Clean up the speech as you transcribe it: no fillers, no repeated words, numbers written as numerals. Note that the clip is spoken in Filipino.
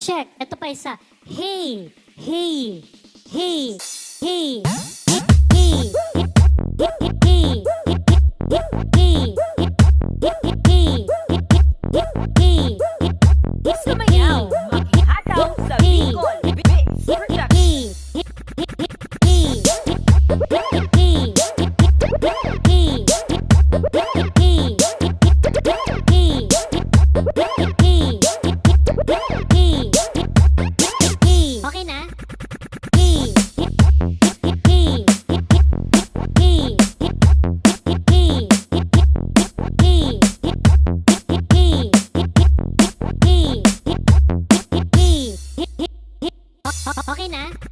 check. Ito pa isa. Hey, hey, hey, hey, hey, Sumayaw, maghihataw sa Bicol Beats Production. Okay na? Okay na?